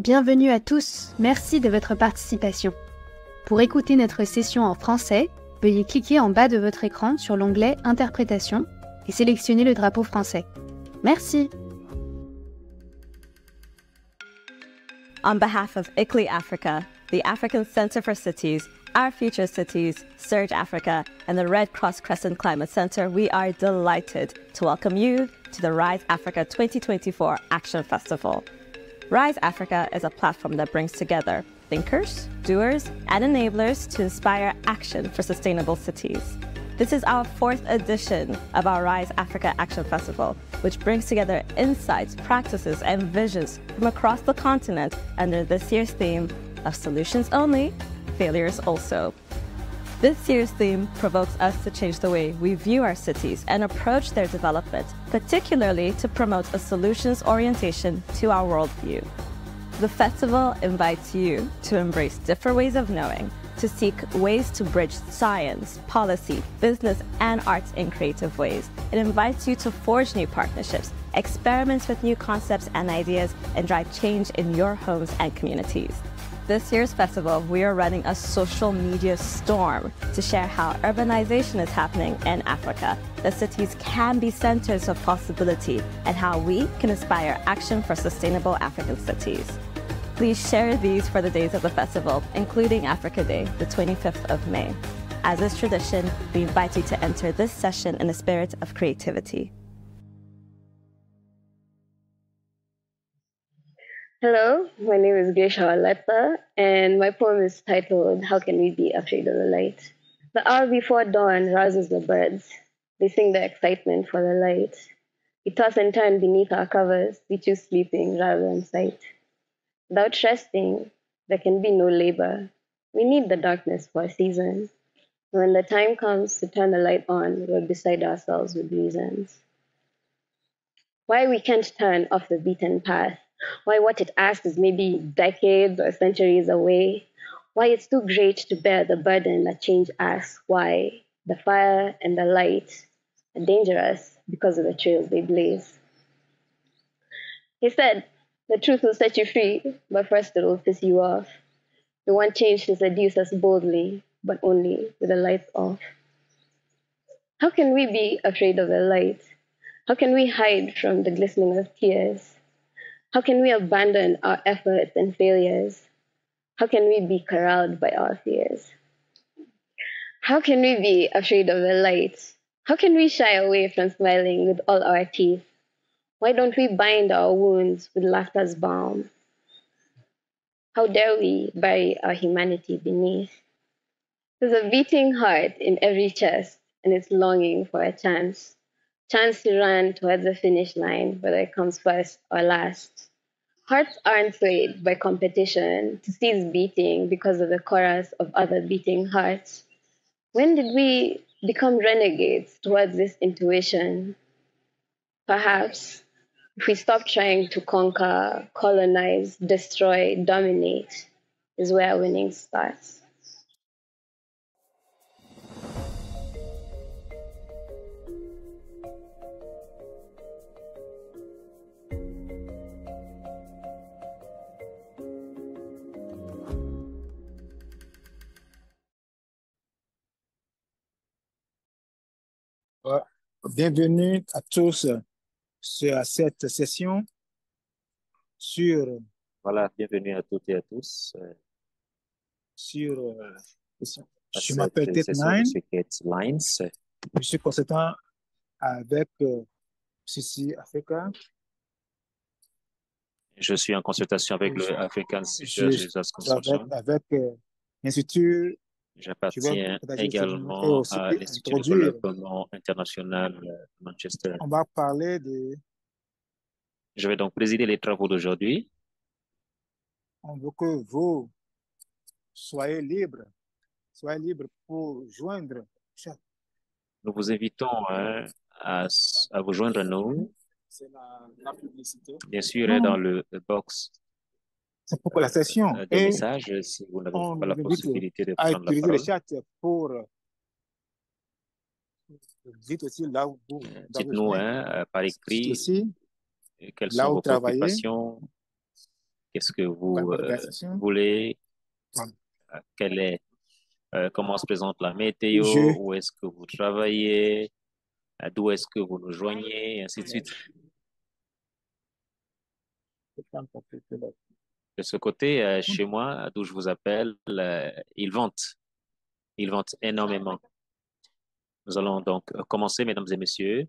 Bienvenue à tous, merci de votre participation. Pour écouter notre session en français, veuillez cliquer en bas de votre écran sur l'onglet Interprétation et sélectionner le drapeau français. Merci. On behalf of ICLEI Africa, the African Centre for Cities, Our Future Cities, Surge Africa, and the Red Cross Crescent Climate Centre, we are delighted to welcome you to the Rise Africa 2024 Action Festival. Rise Africa is a platform that brings together thinkers, doers, and enablers to inspire action for sustainable cities. This is our 4th edition of our Rise Africa Action Festival, which brings together insights, practices, and visions from across the continent under this year's theme of Solutions Only, Failures Also. This year's theme provokes us to change the way we view our cities and approach their development, particularly to promote a solutions orientation to our worldview. The festival invites you to embrace different ways of knowing, to seek ways to bridge science, policy, business, and arts in creative ways. It invites you to forge new partnerships, experiment with new concepts and ideas, and drive change in your homes and communities. This year's festival, we are running a social media storm to share how urbanization is happening in Africa, that cities can be centers of possibility, and how we can inspire action for sustainable African cities. Please share these for the days of the festival, including Africa Day, the 25th of May. As is tradition, we invite you to enter this session in a spirit of creativity. Hello, my name is Geisha Aletta, and my poem is titled, How Can We Be Afraid of the Light? The hour before dawn rouses the birds. They sing their excitement for the light. We toss and turn beneath our covers. We choose sleeping rather than sight. Without resting, there can be no labor. We need the darkness for a season. When the time comes to turn the light on, we're beside ourselves with reasons. Why we can't turn off the beaten path. Why what it asks is maybe decades or centuries away. Why it's too great to bear the burden that change asks. Why the fire and the light are dangerous because of the trails they blaze. He said, the truth will set you free, but first it will piss you off. We want change to seduce us boldly, but only with the lights off. How can we be afraid of the light? How can we hide from the glistening of tears? How can we abandon our efforts and failures? How can we be corralled by our fears? How can we be afraid of the light? How can we shy away from smiling with all our teeth? Why don't we bind our wounds with laughter's balm? How dare we bury our humanity beneath? There's a beating heart in every chest, and it's longing for a chance to run towards the finish line, whether it comes first or last. Hearts aren't swayed by competition to cease beating because of the chorus of other beating hearts. When did we become renegades towards this intuition? Perhaps if we stop trying to conquer, colonize, destroy, dominate, is where winning starts. Bienvenue à tous sur cette session sur Voilà, bienvenue à toutes et à tous. sur À je m'appelle cette Ted session, Nine. je suis Kate Lines. Je suis consultant avec CC Africa. Je suis en consultation avec le African Center Je Jesus Consortium. avec l'Institut. J'appartiens partager également et aussi à l'Institut de introduire. développement international de Manchester. On va parler de. Je vais donc présider les travaux d'aujourd'hui. On veut que vous soyez libres pour joindre. Nous vous invitons à vous joindre à nous, C'est la publicité. bien sûr, dans le box C'est pour la session. des messages, si vous n'avez pas la possibilité de à prendre la utiliser parole. le chat pour. Dites aussi là où vous. Dites-nous par écrit aussi, quelles là sont où vos travaillez. préoccupations. Qu'est-ce que vous l'organisation. voulez? Voilà. Quelle est, comment se présente la Et météo? Où est-ce que vous travaillez? D'où est-ce que vous nous joignez? Et ainsi de suite. De ce côté, chez moi, d'où je vous appelle, ils vantent. Ils vantent énormément. Nous allons donc commencer, mesdames et messieurs.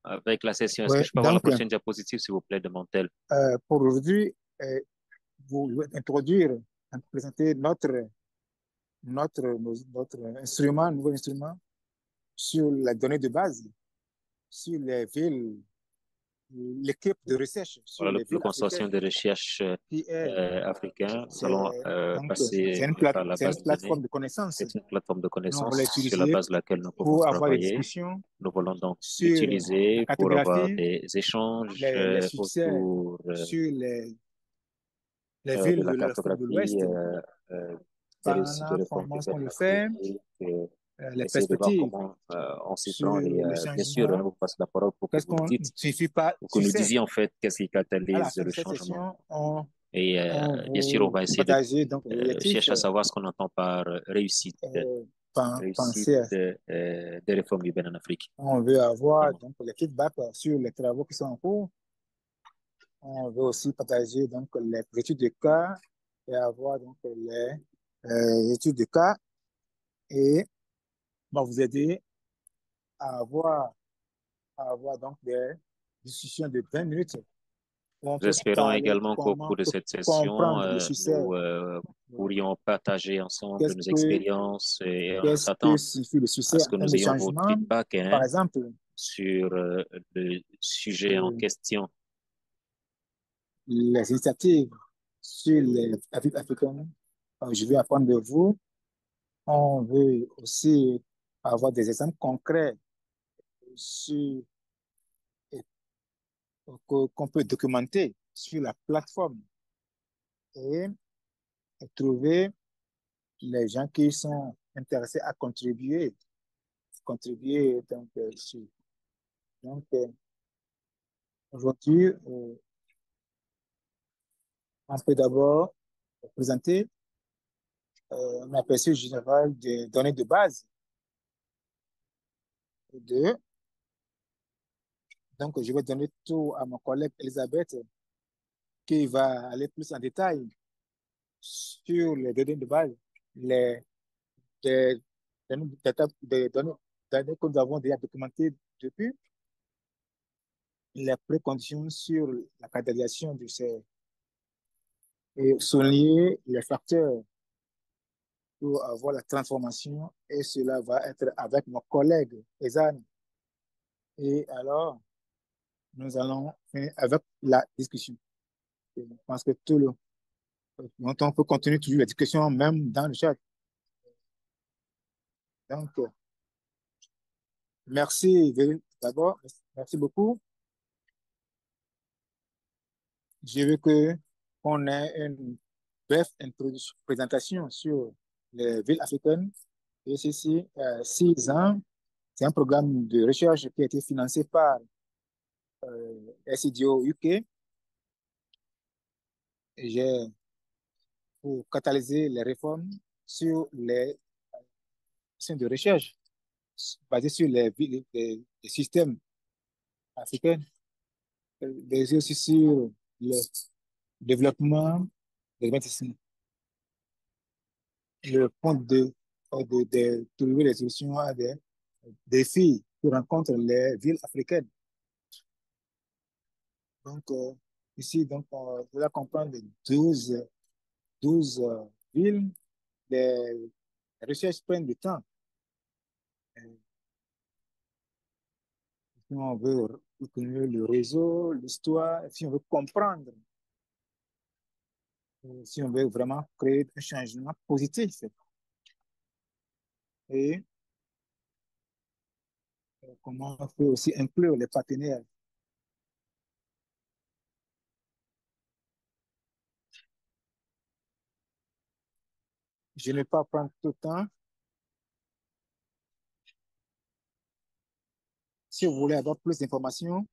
Avec la session. Est-ce que Ouais, je peux avoir la prochaine diapositive, s'il vous plaît, de Montel? pour aujourd'hui, vous introduire, présenter notre instrument, nouveau instrument sur la donnée de base, sur les villes, l'équipe de recherche sur Voilà, les le villes consortium africaines de recherche qui est, africain. Nous allons c'est, donc, passer par la c'est une base de données. plateforme de connaissances. C'est une plateforme de Nous, on va connaissances sur la l'utiliser base de laquelle nous pouvons pour avoir des travailler. discussions Nous voulons donc sur la l'utiliser pour avoir cartographie, des échanges les succès autour sur les villes de la de l'Afrique de cartographie, l'Ouest, des par récits de la réforme qui formation viennent qu'on en le fait, Afrique, les essayer de voir perspectives comment, en citant sur les, le bien sûr, je changement. vous passe la parole pour que Qu'est-ce vous nous qu'on ne dites, suffit pas pour que nous succès. disiez en fait qu'est-ce qui À la catalyse fin de le cette changement. session, Et on bien sûr, on vous va essayer de partager donc l'objectif, chercher à savoir ce qu'on entend par réussite, réussite penser, des réformes urbaines en Afrique. on veut avoir Notamment. donc les feedbacks sur les travaux qui sont en cours. On veut aussi partager donc les études de cas et avoir donc les études de cas et va vous aider à avoir donc des discussions de 20 minutes où on Nous peut espérons parler également qu'au comment cours on de peut cette session, comprendre le succès. nous pourrions partager ensemble Qu'est-ce nos que, expériences et on qu'est-ce que s'attend signifie le à succès ce en que termes de nous ayons votre changement? feedback Par hein, exemple, sur le sujet en sur question. les initiatives sur les Afriques africaines. Je vais apprendre de vous. On veut aussi avoir des exemples concrets sur, qu'on peut documenter sur la plateforme et trouver les gens qui sont intéressés à contribuer donc aujourd'hui, on peut d'abord présenter un aperçu général des données de base. De, donc, je vais donner tout à mon collègue Elisabeth qui va aller plus en détail sur les données de base, les, des, des données que nous avons déjà documentées depuis, les préconditions sur la catégorisation de ces et souligner les facteurs pour avoir la transformation et cela va être avec mon collègue Ezan. Et alors, nous allons finir avec la discussion. Je pense que tout le on peut continuer toujours la discussion même dans le chat. Donc, merci d'abord, merci beaucoup. Je veux que qu'on ait une brève présentation sur les villes africaines. Et ceci, 6 ans, c'est un programme de recherche qui a été financé par SCDO UK. Et j'ai pour catalyser les réformes sur les actions de recherche basées sur les systèmes africains, basés aussi sur le développement des investissements. Le point de trouver les solutions à des défis que rencontrent les villes africaines. Donc, ici, donc, on doit comprendre 12 villes. Les recherches prennent du temps. Si on veut reconnaître le réseau, l'histoire, si on veut comprendre, si on veut vraiment créer un changement positif. Et comment on peut aussi inclure les partenaires. Je ne vais pas prendre tout le temps. si vous voulez avoir plus d'informations,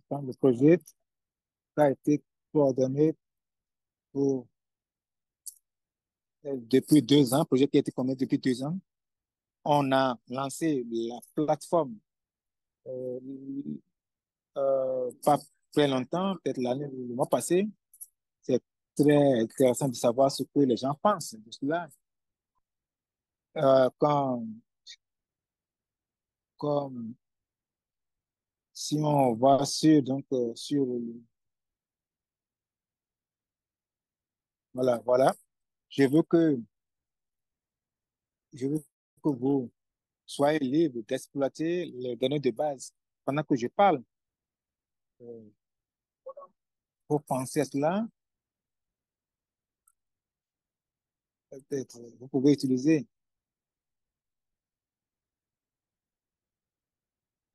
quand le projet a été coordonné pour, depuis 2 ans, le projet qui a été coordonné depuis 2 ans. On a lancé la plateforme euh, pas très longtemps, peut-être le mois passé. C'est très intéressant de savoir ce que les gens pensent de cela. Quand, comme si on va sur, donc, voilà. Je veux que, je veux que vous soyez libre d'exploiter les données de base. Pendant que je parle, euh, vous pensez à cela, peut-être, vous pouvez utiliser.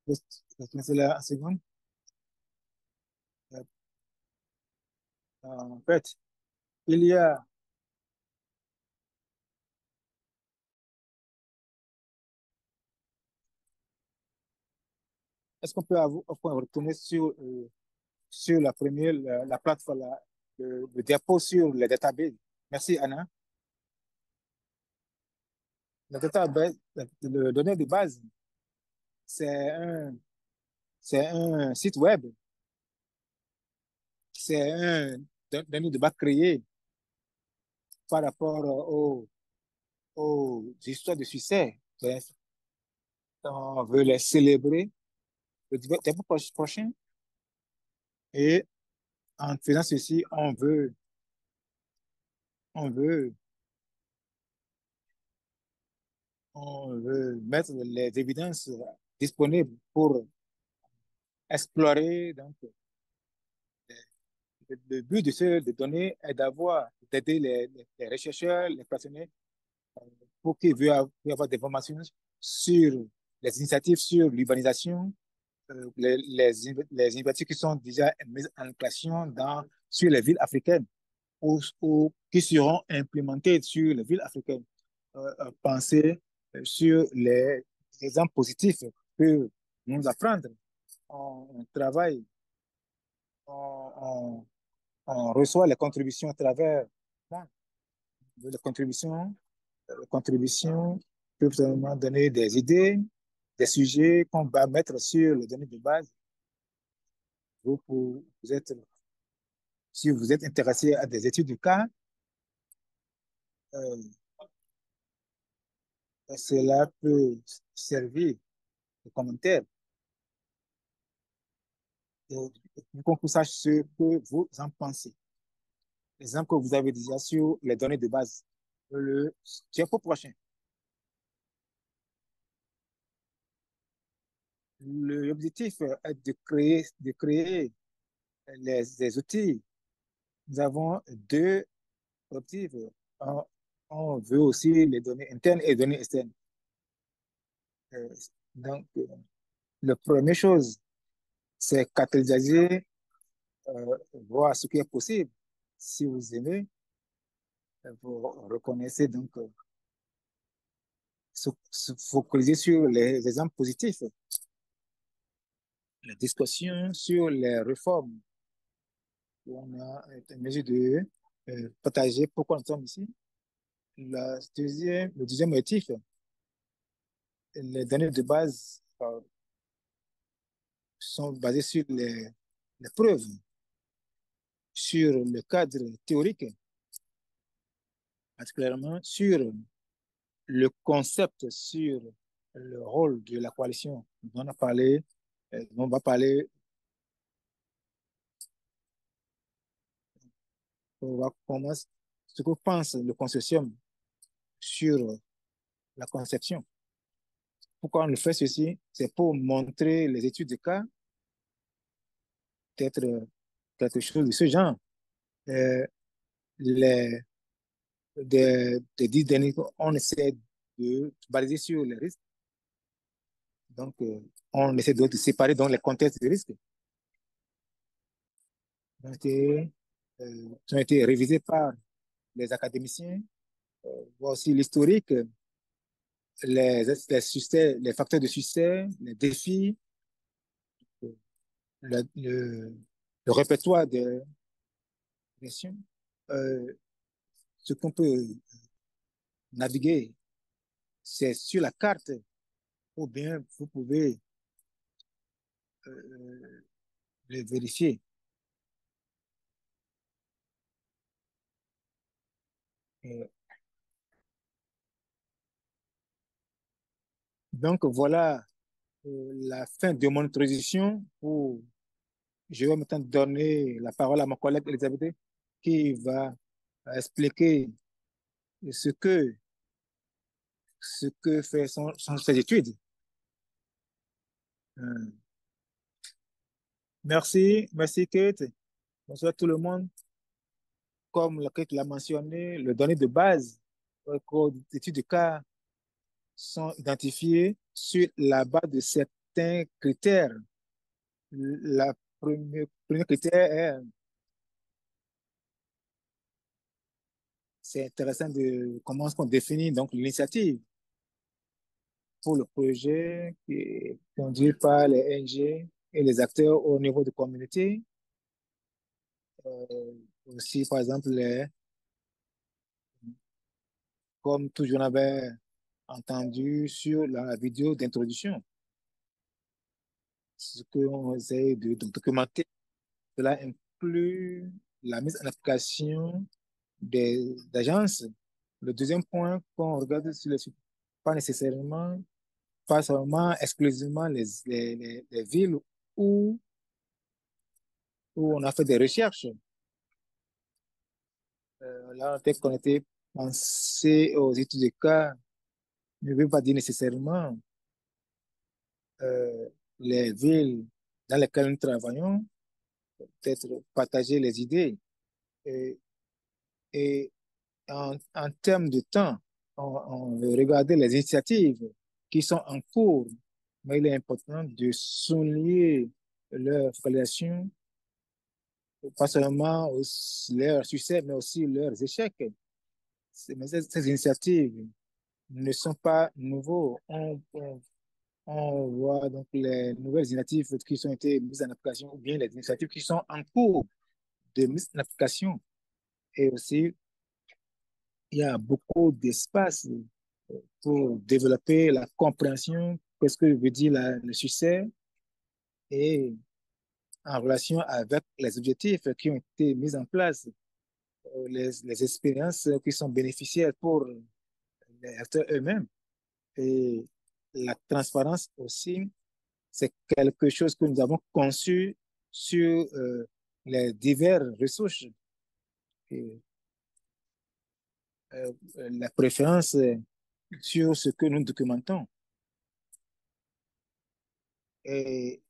Laissez là une seconde. Euh, En fait, il y a, est-ce qu'on peut retourner sur la première, la plateforme, le dépôt sur les databases? Merci, Anna. Le database, le données de base, c'est un, c'est un site web, c'est un données de base créé par rapport aux histoires de succès. Bref, on veut les célébrer le début prochain et en faisant ceci, on veut, on veut mettre les évidences disponibles pour explorer. Donc, le but de données est d'aider les chercheurs, les passionnés, pour qu'ils puissent avoir des informations sur les initiatives sur l'urbanisation, les initiatives qui sont déjà mises en place sur les villes africaines ou qui seront implémentées sur les villes africaines. Penser sur les exemples positifs que nous apprendre. On travaille, on, on reçoit les contributions à travers bon, les contributions peuvent seulement donner des idées, des sujets qu'on va mettre sur les données de base. Vous êtes, si vous êtes intéressé à des études de cas, euh, cela peut servir de commentaire pour qu'on sache ce que vous en pensez. L'exemple que vous avez déjà sur les données de base. Le diapo prochain. L'objectif est de créer les outils. Nous avons deux objectifs. On, on veut aussi les données internes et les données externes. Euh, donc, la première chose, c'est catalyser, voir ce qui est possible. Si vous aimez, vous reconnaissez donc, se focaliser sur les exemples positifs, la discussion sur les réformes. On a une mesure de partager pourquoi nous sommes ici. Le deuxième motif, les données de base sont basées sur les preuves, sur le cadre théorique, particulièrement sur le concept, sur le rôle de la coalition. On va parler, on va commencer ce que pense le consortium sur la conception. Pourquoi on le fait ceci? C'est pour montrer les études de cas, peut-être quelque chose de ce genre. Euh, les, des 10 derniers, on essaie de baliser sur les risques Donc, on essaie de séparer donc, les contextes de risque qui ont été révisés par les académiciens, voir aussi l'historique, les facteurs de succès, les défis, le répertoire des questions, euh, ce qu'on peut naviguer, c'est sur la carte, ou bien vous pouvez euh, le vérifier. Et donc, voilà la fin de mon introduction. Je vais maintenant donner la parole à ma collègue Elisabeth qui va expliquer ce que, ce que sont ses études. Euh, merci Kate. Bonsoir tout le monde. Comme Kate l'a mentionné, les données de base, les codes d'études de cas sont identifiées sur la base de certains critères. La premier critère c'est intéressant de comment on définit donc l'initiative pour le projet qui est conduit par les NG et les acteurs au niveau de communauté. Aussi, par exemple, comme toujours on avait entendu sur la vidéo d'introduction, ce qu'on essaie de documenter, cela inclut la mise en application des agences. Le deuxième point qu'on regarde sur le site, pas nécessairement, pas seulement exclusivement les villes où, où on a fait des recherches. Là, peut-être qu'on était pensé aux études de cas, ne veut pas dire nécessairement euh, les villes dans lesquelles nous travaillons, peut-être partager les idées. Et, et en termes de temps, on veut regarder les initiatives qui sont en cours, mais il est important de souligner leur focalisation, pas seulement leurs succès, mais aussi leurs échecs. Mais ces initiatives ne sont pas nouveaux. On voit donc les nouvelles initiatives qui ont été mises en application ou bien les initiatives qui sont en cours de mise en application. Et aussi, il y a beaucoup d'espace pour développer la compréhension de ce que veut dire le succès et en relation avec les objectifs qui ont été mis en place, les expériences qui sont bénéficiaires pour les acteurs eux-mêmes. Et la transparence aussi, c'est quelque chose que nous avons conçu sur les diverses ressources. Et, la préférence sur ce que nous documentons. Et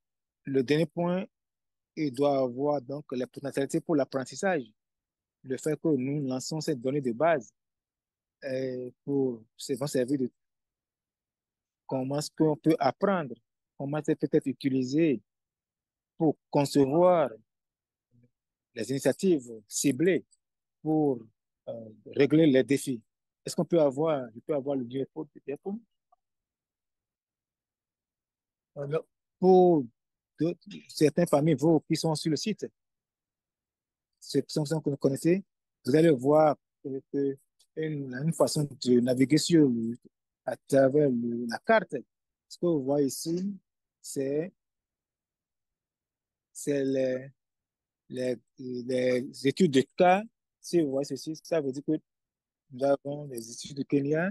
le dernier point, il doit avoir donc les potentialités pour l'apprentissage. Le fait que nous lançons cette donnée de base c'est vont servir de comment est-ce qu'on peut apprendre, comment c'est peut-être utilisé pour concevoir les initiatives ciblées pour régler les défis. Est-ce qu'on peut avoir, je peux avoir le diapo? Alors, pour certains parmi vous qui sont sur le site, ceux que vous connaissez, vous allez voir que une façon de naviguer à travers la carte. Ce que vous voyez ici, c'est c'est les études de cas. Si vous voyez ceci, ça veut dire que nous avons les études de Kenya,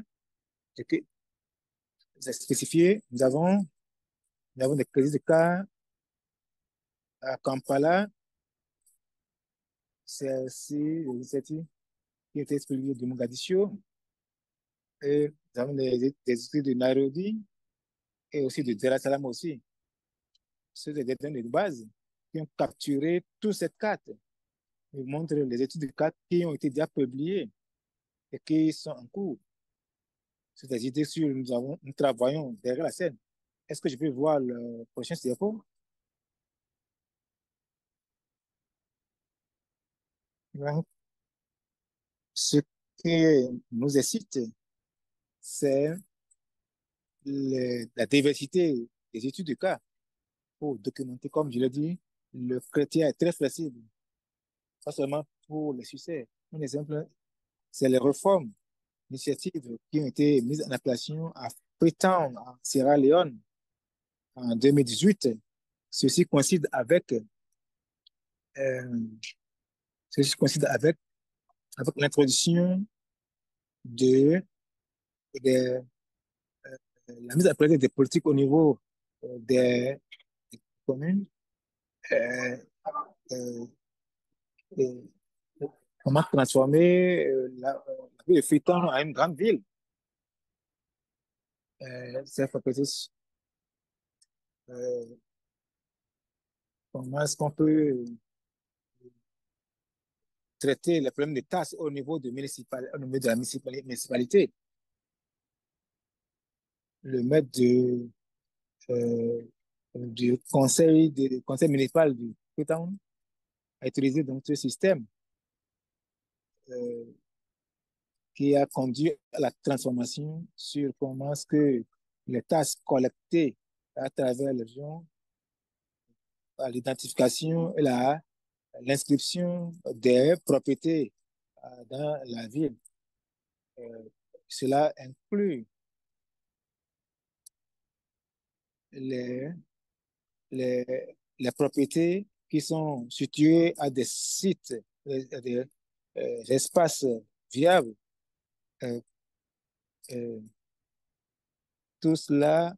c'est spécifié. Nous avons des crédits de cas à Kampala. C'est aussi les études qui étaient exprimées de Mogadiscio. Et nous avons des études de Nairobi et aussi de Dar es Salaam aussi. Ce sont des données de base qui ont capturé toute cette carte. Ils montrent les études de carte qui ont été déjà publiées et qui sont en cours. C'est des idées sur nous travaillons derrière la scène. Est-ce que je peux voir le prochain diapo? Donc, ce qui nous excite, c'est la diversité des études de cas pour documenter, comme je l'ai dit, le chrétien est très flexible, pas seulement pour le succès. Un exemple, c'est les réformes initiatives qui ont été mises en application à Freetown, en Sierra Leone, en 2018. Ceci coïncide avec, euh, ceci coïncide avec l'introduction de, de la mise en place des politiques au niveau des communes. Euh, euh, euh, Comment transformer la ville de Freetown en une grande ville. Ça fait peut-être comment est-ce qu'on peut traiter les problèmes de taxes au niveau au niveau de la municipalité. Le maître euh, du conseil municipal du Freetown a utilisé donc ce système euh, qui a conduit à la transformation sur comment est-ce que les taxes collectées à travers les régions, à l'identification et l'inscription des propriétés dans la ville. Euh, Cela inclut les, les propriétés qui sont situées à des sites, à des espaces viables. Euh, euh, tout cela,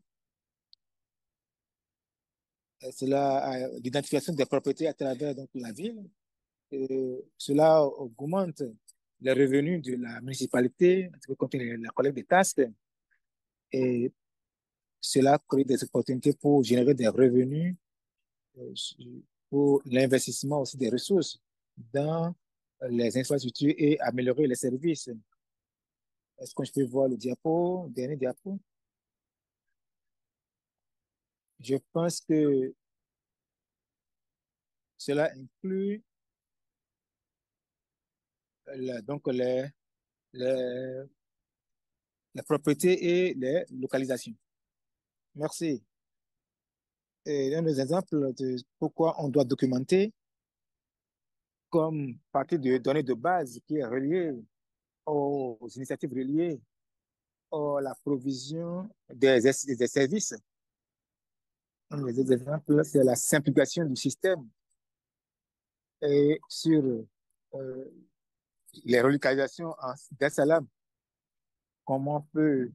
l'identification des propriétés à travers donc, la ville. Cela augmente les revenus de la municipalité, quand la collecte des taxes, et cela crée des opportunités pour générer des revenus, euh, pour l'investissement aussi des ressources dans les infrastructures et améliorer les services. Est-ce que je peux voir le diapo, le dernier diapo? Je pense que cela inclut donc les, les propriétés et les localisations. Merci. Et un des exemples de pourquoi on doit documenter comme partie de données de base qui est reliée aux initiatives reliées à la provision des services. Un des exemples, c'est la simplification du système et sur les relocalisations en Dar es Salaam, comment on peut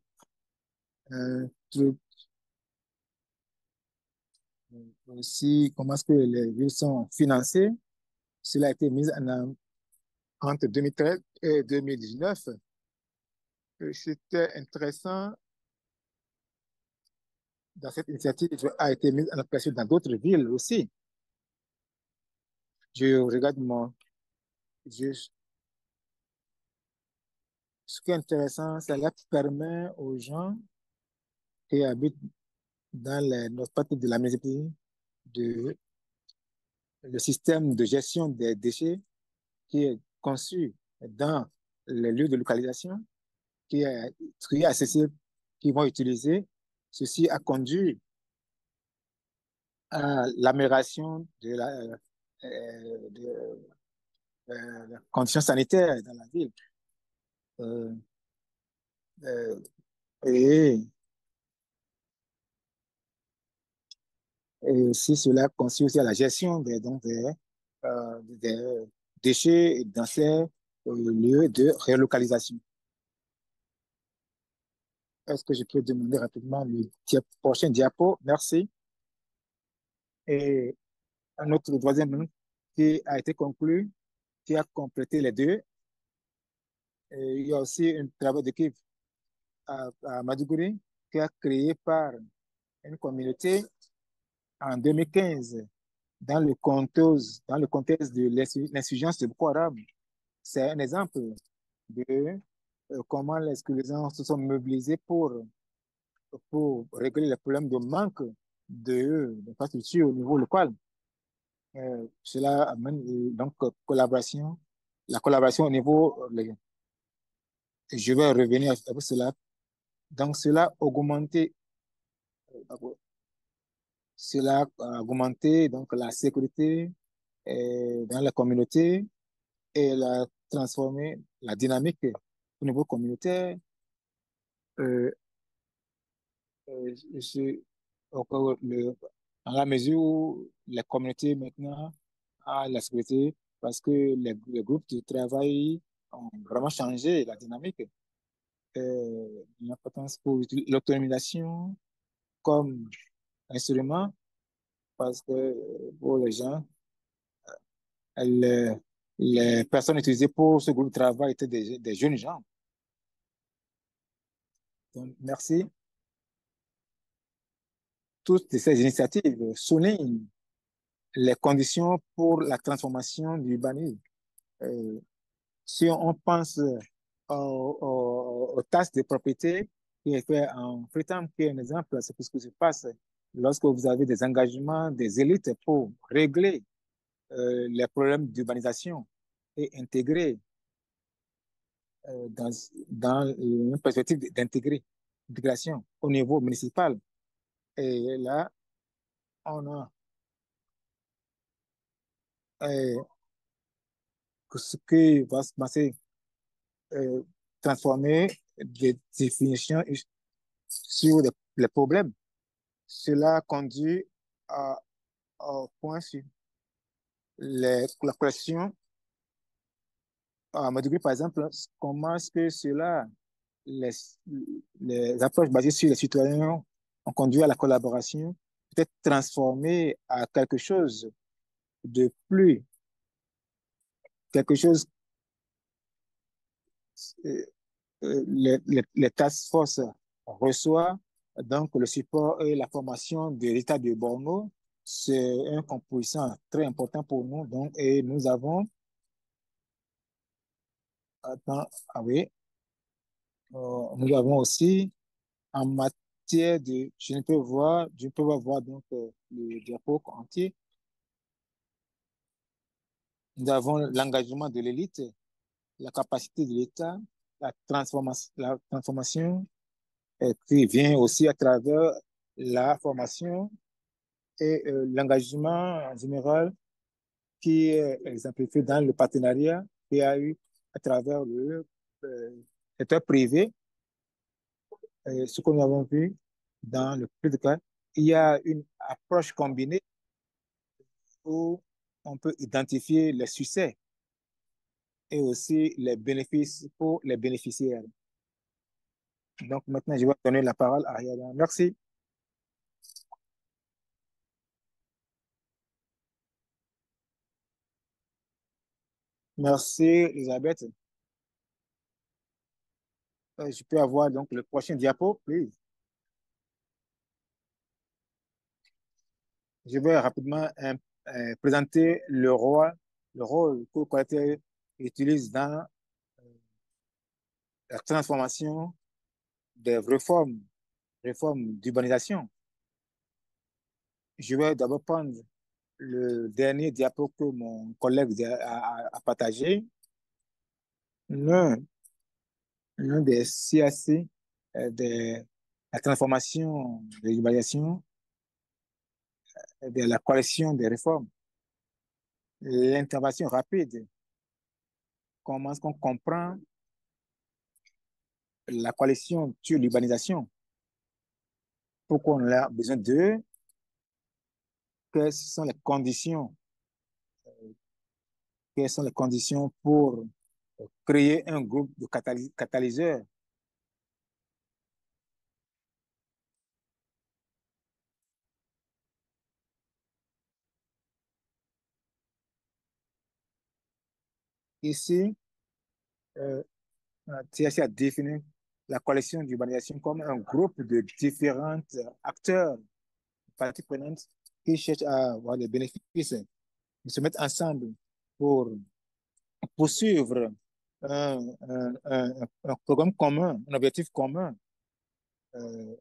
euh, aussi, comment est-ce que les villes sont financées. Cela a été mis entre 2013 et 2019. C'était intéressant. Dans cette initiative a été mise en application dans d'autres villes aussi. Je regarde je- ce qui est intéressant, cela permet aux gens qui habitent dans notre partie de la municipalité de le système de gestion des déchets qui est conçu dans les lieux de localisation, qui est accessible, qui vont utiliser. Ceci a conduit à l'amélioration la conditions sanitaires dans la ville. Euh, euh, et, et aussi, cela conçut aussi à la gestion des déchets dans ces lieux de relocalisation. Est-ce que je peux demander rapidement le prochain diapo? Merci. Et un autre troisième qui a été conclu, qui a complété les deux. Et il y a aussi un travail d'équipe à Madougouri qui a créé par une communauté en 2015 dans le contexte de l'insurgence de Boko Haram. C'est un exemple de comment les colonisants se sont mobilisés pour pour régler les problèmes de manque d'infrastructures au niveau local. Cela amène donc collaboration, la collaboration au niveau, je vais revenir avec cela. Donc, cela a augmenté donc, la sécurité dans la communauté et la transformé la dynamique au niveau communautaire. Euh, je- dans la mesure où les communautés maintenant ont la sécurité parce que les groupes de travail ont vraiment changé la dynamique. L'importance pour l'autonomisation comme instrument parce que pour les gens, les, les personnes utilisées pour ce groupe de travail étaient des jeunes gens. Donc, merci. Toutes ces initiatives soulignent les conditions pour la transformation du urbanisme. Euh, si on pense aux tâches de propriété qui est fait en Freetown, qui est un exemple, c'est ce qui se passe lorsque vous avez des engagements des élites pour régler les problèmes d'urbanisation et intégrer dans, dans une perspective d'intégration au niveau municipal. Et là, on a euh, ce qui va se passer, euh, transformer des définitions sur les problèmes. Cela conduit au point sur la question, à me dire par exemple, comment est-ce que les, les approches basées sur les citoyens ont conduit à la collaboration, peut-être transformée à quelque chose de plus, quelque chose, euh, les task force reçoivent donc le support et la formation de l'État de Borno. C'est un composant très important pour nous. Donc, et nous avons, ah oui, nous avons aussi en matière de, je ne peux pas voir donc le diapo entier. Nous avons l'engagement de l'élite, la capacité de l'État, la transformation qui vient aussi à travers la formation et l'engagement en général qui est exemplifié dans le partenariat qu'il y a eu à travers le secteur privé. Ce que nous avons vu dans le plus de cas, il y a une approche combinée où on peut identifier les succès et aussi les bénéfices pour les bénéficiaires. Donc maintenant, je vais donner la parole à Yada. Merci. Merci, Elisabeth. Je peux avoir donc le prochain diapo, please. Je vais rapidement présenter le rôle que le collecteur utilise dans la transformation des réformes d'urbanisation. Je vais d'abord prendre le dernier diapo que mon collègue a partagé. L'un des CAC de la transformation de l'urbanisation, de la coalition des réformes. L'intervention rapide, comment est-ce qu'on comprend la coalition sur l'urbanisation, pourquoi on a besoin d'eux, quelles sont les conditions, quelles sont les conditions pour créer un groupe de catalyseurs. Ici, euh, THC a défini la coalition d'urbanisation comme un groupe de différents acteurs, parties prenantes, qui cherchent à avoir des bénéfices, de se mettre ensemble pour poursuivre un programme commun, un objectif commun, euh,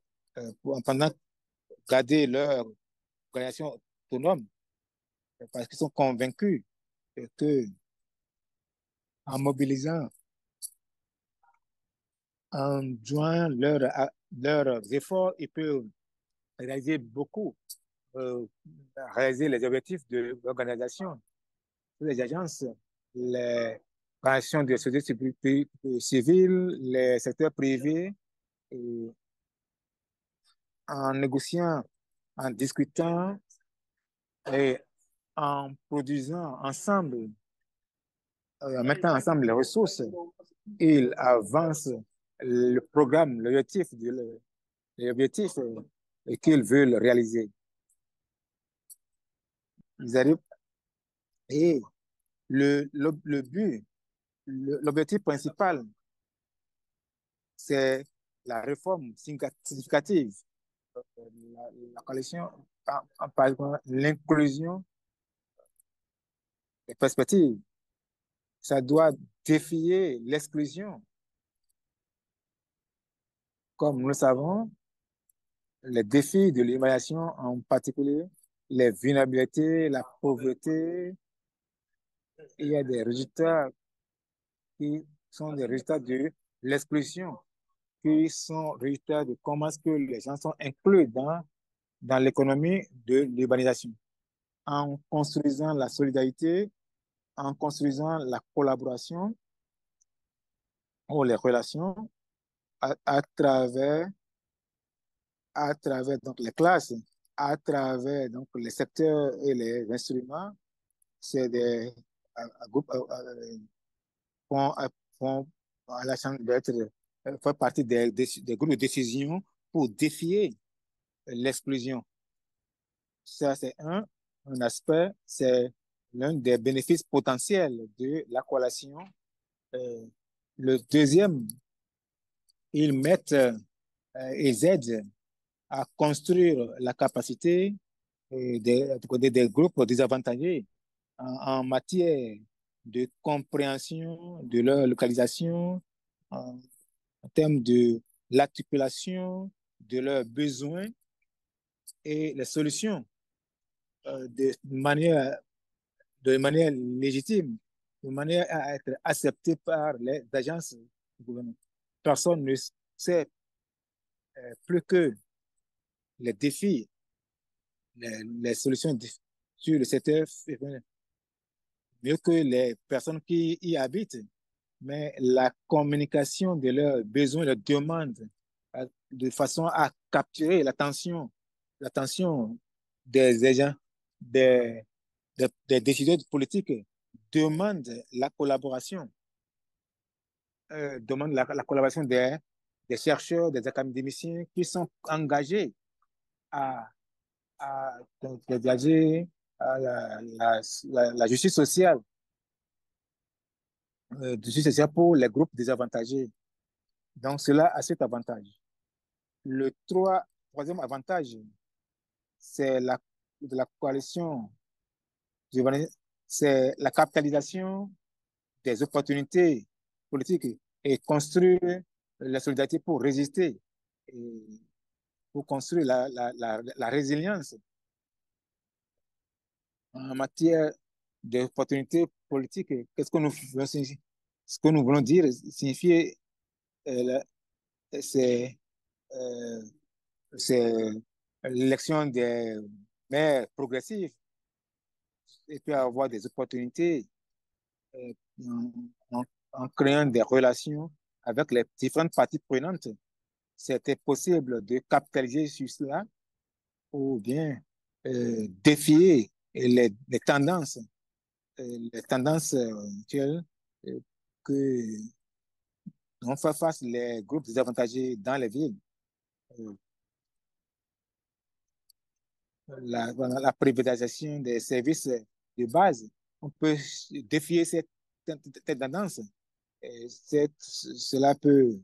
pendant garder leur organisation autonome, parce qu'ils sont convaincus que en mobilisant, en joignant leurs efforts, ils peuvent réaliser beaucoup, euh, réaliser les objectifs de l'organisation, les agences, les organisations de société civile, les secteurs privés, et en négociant, en discutant et en produisant ensemble, en mettant ensemble les ressources, ils avancent le programme, l'objectif qu'ils veulent réaliser. Ils arrivent et le but, l'objectif principal, c'est la réforme significative, la coalition, par exemple, l'inclusion des perspectives. Ça doit défier l'exclusion. Comme nous le savons, les défis de l'immigration, en particulier les vulnérabilités, la pauvreté, il y a des résultats qui sont des résultats de l'exclusion, qui sont résultats de comment est-ce que les gens sont inclus dans l'économie de l'urbanisation. En construisant la solidarité, en construisant la collaboration ou les relations à travers donc, les classes, à travers donc, les secteurs et les instruments, c'est des groupes font, font à la chance d'être faire partie des groupes de décision pour défier l'exclusion. Ça, c'est un aspect, c'est l'un des bénéfices potentiels de la coalition. Euh, le deuxième, ils aident à construire la capacité des groupes désavantagés en matière de compréhension de leur localisation, en, en termes de l'articulation de leurs besoins et les solutions de manière légitime, de manière à être acceptée par les agences gouvernementales. Personne ne sait plus que les défis, les solutions sur le secteur mieux que les personnes qui y habitent, mais la communication de leurs besoins, leurs demandes, de façon à capturer l'attention des agents, des, des décideurs politiques, demande la collaboration, demande la collaboration des chercheurs, des académiciens qui sont engagés à, donc, à la justice sociale de justice sociale pour les groupes désavantagés. Donc, cela a cet avantage. Le troisième avantage, c'est de la coalition, c'est la capitalisation des opportunités politiques et construire la solidarité pour résister, et pour construire la résilience en matière d'opportunités politiques. Qu'est-ce que nous voulons, ce que nous voulons dire signifier, euh, c'est euh, c'est l'élection des maires progressifs et puis avoir des opportunités euh, en, en- en créant des relations avec les différentes parties prenantes. C'était possible de capitaliser sur cela ou bien défier les tendances actuelles euh, que on fait face les groupes désavantagés dans les villes. Euh, voilà, la privatisation des services de base, on peut défier cette tendance. Et cela peut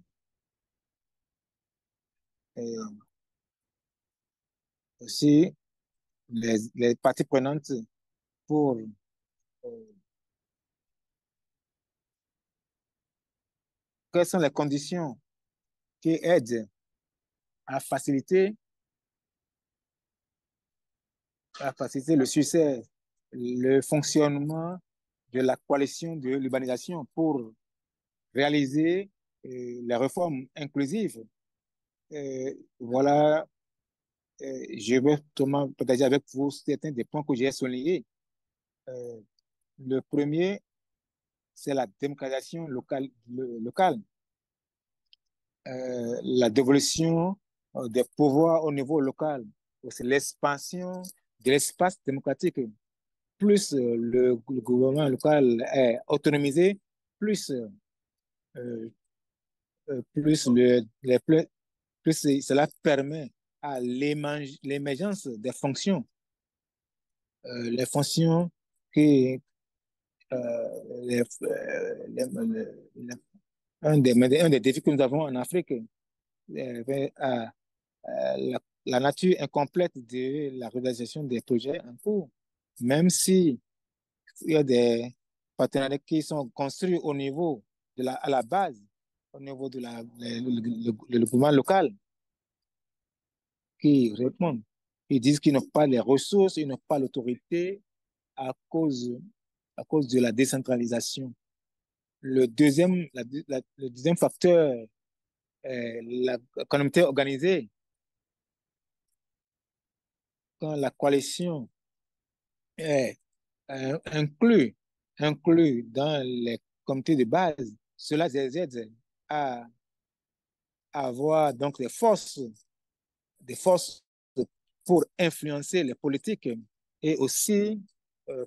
euh, aussi les parties prenantes pour quelles sont les conditions qui aident à faciliter, le succès, le fonctionnement de la coalition de l'urbanisation pour réaliser les réformes inclusives. Voilà, je vais thomas partager avec vous certains des points que j'ai soulignés. Euh, le premier, c'est la démocratisation locale, la dévolution des pouvoirs au niveau local, c'est l'expansion de l'espace démocratique. Plus le gouvernement local est autonomisé, plus, plus, plus cela permet à l'émergence des fonctions, les fonctions qui, un des défis que nous avons en Afrique, à la nature incomplète de la réalisation des projets en cours, même si il y a des partenariats qui sont construits au niveau à la base, au niveau de le gouvernement local, qui répondent. Ils disent qu'ils n'ont pas les ressources, ils n'ont pas l'autorité à cause, de la décentralisation. Le deuxième facteur est la communauté organisée. Quand la coalition est inclus dans les comités de base, cela les aide à avoir donc des forces pour influencer les politiques et aussi euh,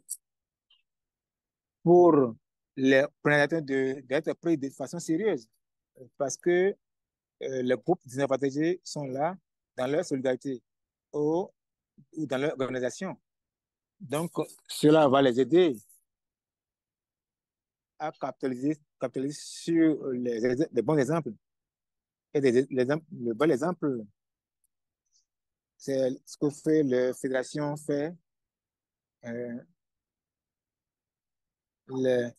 pour les prédateurs d'être pris de façon sérieuse parce que les groupes désavantajés sont là dans leur solidarité ou dans leur organisation. Donc, cela va les aider à capitaliser sur les bons exemples. Et le bon exemple, c'est ce que fait la fédération fait, euh, le,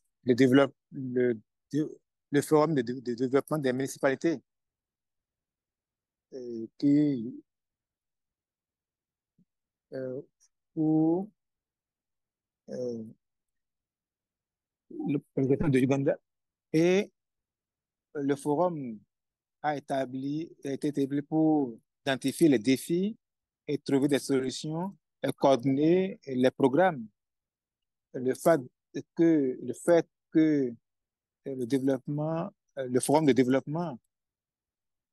le forum de développement des municipalités qui, euh, où euh, le président de l'Uganda et le forum a été établi pour identifier les défis et trouver des solutions et coordonner les programmes. Le fait le fait que le forum de développement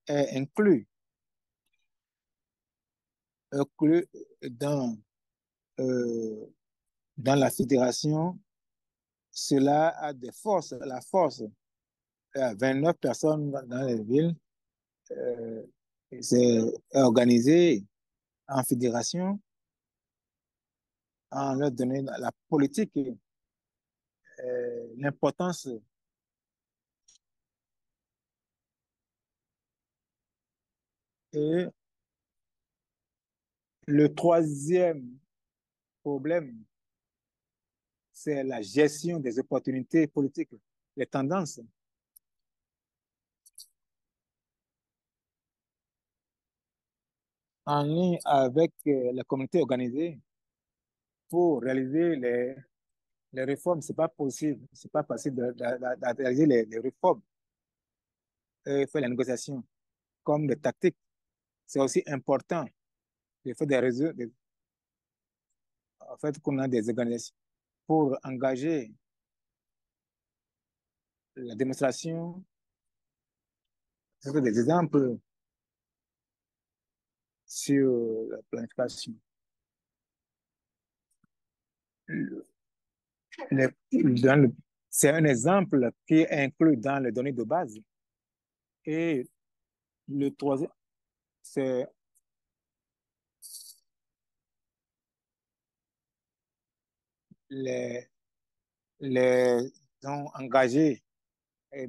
est inclus dans, euh, dans la fédération, cela a des forces, la force. Il y a 29 personnes dans les villes, euh, c'est organisé en fédération, en leur donnant la politique, l'importance. Et le troisième problème, c'est la gestion des opportunités politiques, les tendances. En lien avec la communauté organisée pour réaliser les réformes. C'est pas possible, c'est pas facile de réaliser les réformes et faire la négociation comme des tactiques. C'est aussi important de faire des réseaux, en fait, qu'on a des organisations pour engager la démonstration. C'est des exemples sur la planification. Le- c'est un exemple qui est inclus dans les données de base. Et le troisième, c'est les, les gens engagés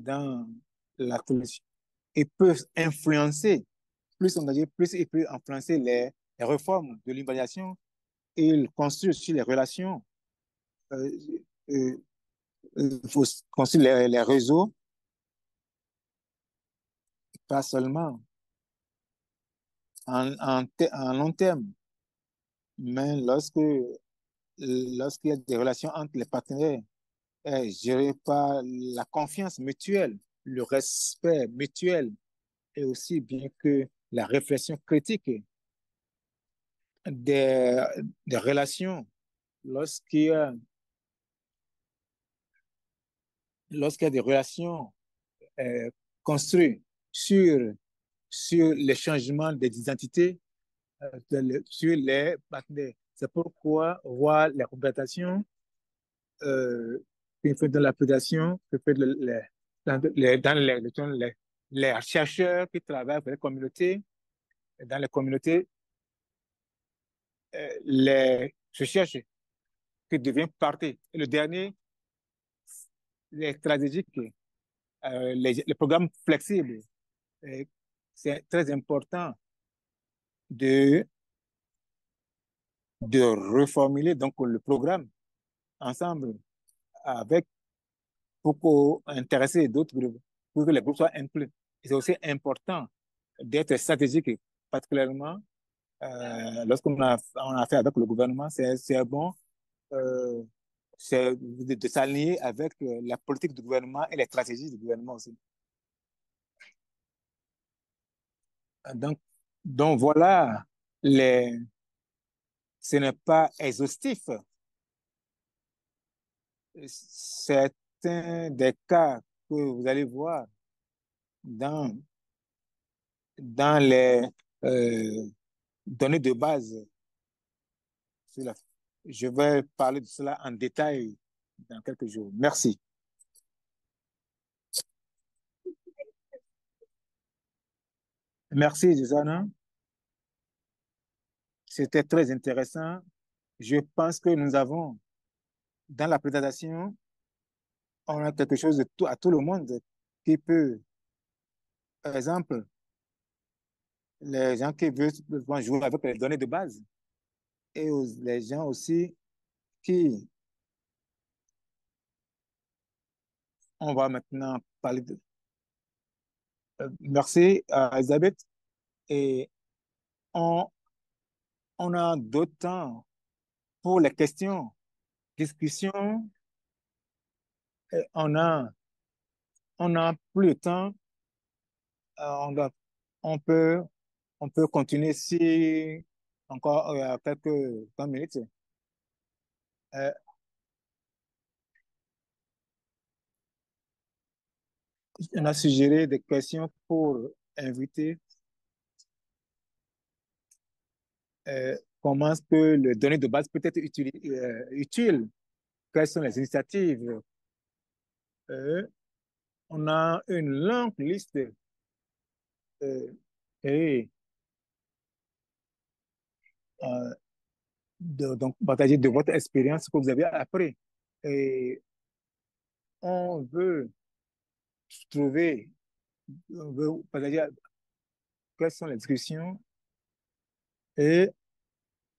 dans la solution. Ils peuvent influencer, plus engagés, plus ils peuvent influencer les réformes de l'urbanisation et ils construisent sur les relations. Euh, euh, il faut construire les réseaux, pas seulement en long terme. Mais lorsqu'il y a des relations entre les partenaires gérées par la confiance mutuelle, le respect mutuel et aussi bien que la réflexion critique des, des relations, lorsqu'il y a, lorsqu'il y a des relations euh, construites sur les changements des identités, sur les partenaires. C'est pourquoi voir les représentations qui fait de la prédation, qui fait les chercheurs qui travaillent avec les communautés, dans les communautés, les recherches qui deviennent partie. Et le dernier, les stratégiques, les programmes flexibles. Euh, c'est très important de, de reformuler donc le programme ensemble avec pour intéresser d'autres groupes, pour que les groupes soient inclus. Et c'est aussi important d'être stratégique, particulièrement lorsqu'on on a affaire avec le gouvernement, c'est bon euh, c'est de s'aligner avec la politique du gouvernement et les stratégies du gouvernement aussi. Donc, donc voilà, les, ce n'est pas exhaustif. Certains des cas que vous allez voir dans, dans les données de base, sur la- je vais parler de cela en détail dans quelques jours. Merci. Merci, Susanna. C'était très intéressant. Je pense que nous avons, dans la présentation, on a quelque chose de tout, à tout le monde qui peut, par exemple, les gens qui veulent vont jouer avec les données de base et les gens aussi qui, on va maintenant parler de, merci à Elisabeth et on, on a d'autres temps pour les questions, discussions, et on a plus de temps, on doit, on peut, on peut continuer si encore quelques 20 minutes. Euh, on a suggéré des questions pour inviter. Comment est-ce que le données de base peut être utile? Quelles sont les initiatives? Euh, on a une longue liste euh, et euh, donc partager de votre expérience ce que vous avez appris. Et on veut trouver, on veut partager quelles sont les discussions et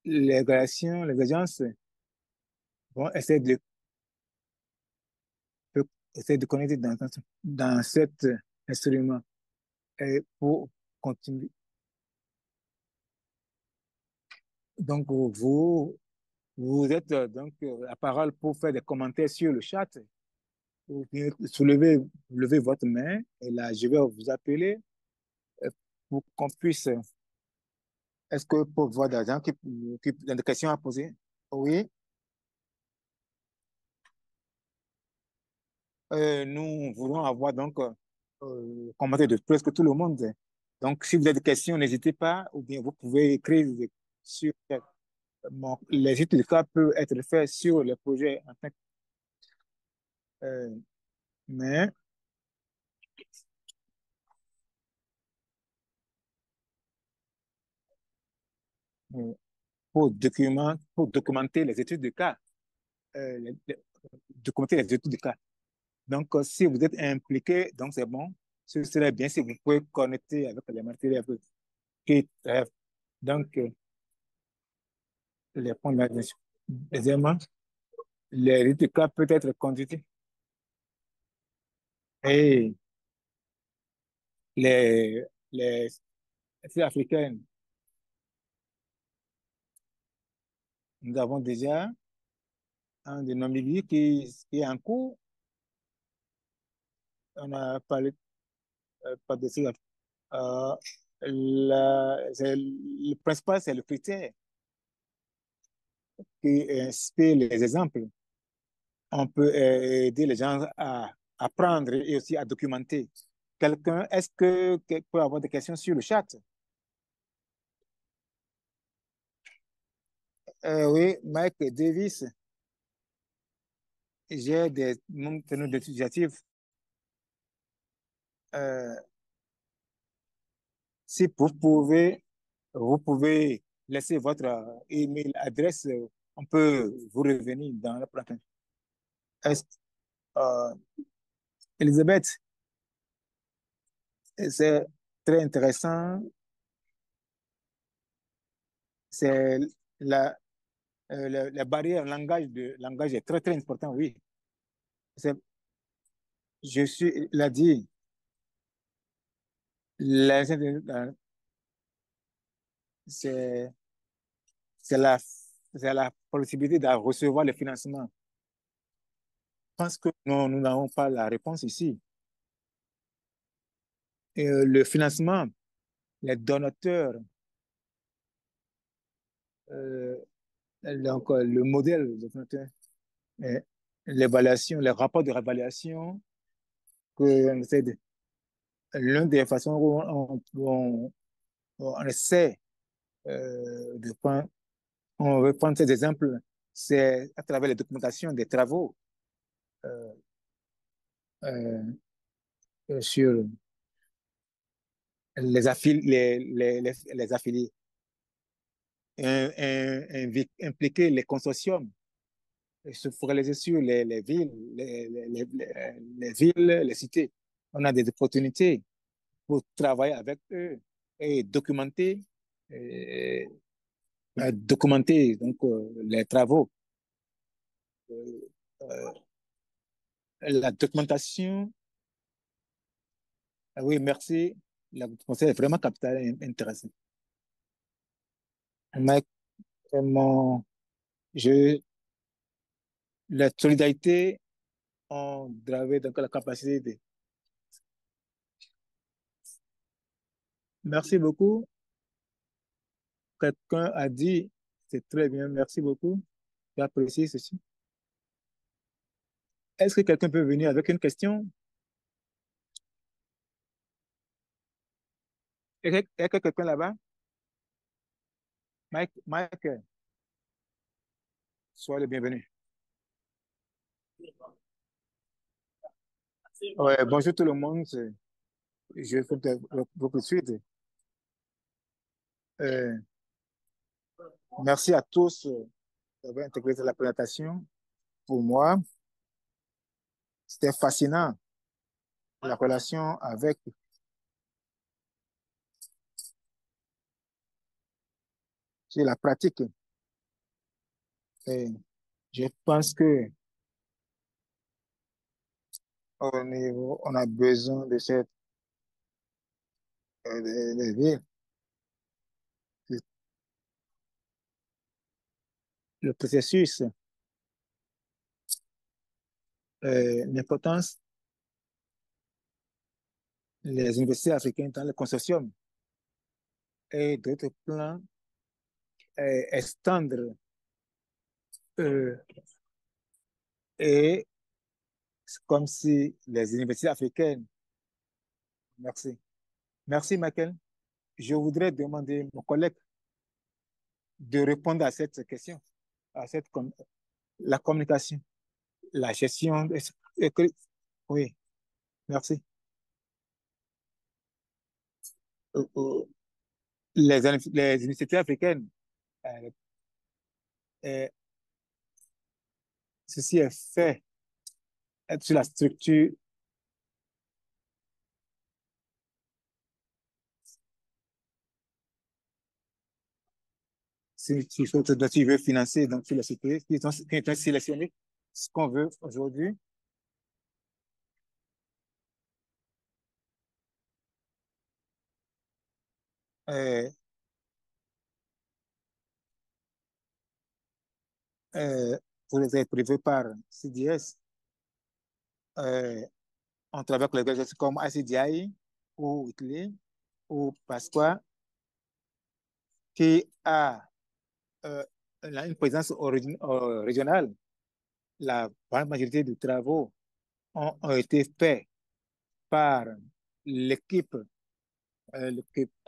les relations, les agences vont essayer de connecter dans cet instrument et pour continuer. Donc, vous êtes donc la parole pour faire des commentaires sur le chat. Vous pouvez lever votre main et là, je vais vous appeler euh, pour qu'on puisse. Est-ce que pour voir des gens qui ont des questions à poser? Oui. Nous voulons avoir donc commenté de presque tout le monde. Donc, si vous avez des questions, n'hésitez pas, ou bien vous pouvez écrire sur les études de cas peuvent être faits sur le projet en tant que, mais euh, pour documenter les études de cas, documenter les études de cas. Donc, si vous êtes impliqué, donc c'est bon. Ce serait bien si vous pouvez connecter avec les matériels qui traitent. Donc, les points de l'attention. Deuxièmement, les études de cas peuvent être conduites et les, les Sud-Africaines nous avons déjà un de nos milieux qui est en cours. On a parlé pas de ça. Euh, le principal, c'est le critère qui inspire les exemples. On peut aider les gens à apprendre et aussi à documenter. Quelqu'un, est-ce que peut avoir des questions sur le chat? Oui, Mike Davis, j'ai des noms d'initiatives. Euh, si vous pouvez laisser votre email adresse, on peut vous revenir dans la prochaine. Est-ce, euh, Elisabeth, c'est très intéressant. C'est la, la barrière langage est très, très important, oui. C'est- Je suis, l'a dit, la- c'est c'est la, c'est la possibilité de recevoir le financement. Je pense que nous n'avons pas la réponse ici. Et, le financement, les donateurs, euh, donc, le modèle de donateur, euh, l'évaluation, les rapports de réévaluation, que on essaie l'une des façons où on essaie de prendre, on veut prendre ces exemples, c'est à travers les documentations des travaux euh, euh, sur les affiliés, impliquer les consortiums, et se focaliser sur les villes, les villes, les cités. On a des opportunités pour travailler avec eux et euh, documenter donc, les travaux. Euh, euh, la documentation, ah oui, merci. La documentation est vraiment capitale et intéressante. Mike, vraiment, je, la solidarité ont gravé donc la capacité de. Merci beaucoup. Quelqu'un a dit, c'est très bien, merci beaucoup. J'apprécie ceci. Est-ce que quelqu'un peut venir avec une question? Est-ce que quelqu'un là-bas? Mike, sois le bienvenu. Ouais, bonjour tout le monde. Je fais beaucoup de suite. Euh, Merci à tous d'avoir intégré la présentation. Pour moi, c'était fascinant la relation avec sur la pratique. Et je pense que on a besoin de cette de le processus, l'importance les universités africaines dans le consortium et d'autres plans, étendre euh, et c'est comme si les universités africaines, merci. Merci, Michael. Je voudrais demander mon collègue de répondre à cette question, à la communication, la gestion. Oui, merci. Euh, euh, les universités africaines, euh, euh, ceci est fait sur la structure. Si tu veux financer donc, sur la sécurité, qui ont sélectionné ce qu'on veut aujourd'hui. Euh, vous êtes prévu par CDS. On travaille avec les organisations comme ICDI ou ITLI ou PASQUA qui a une présence régionale. La grande majorité des travaux ont été faits par l'équipe. À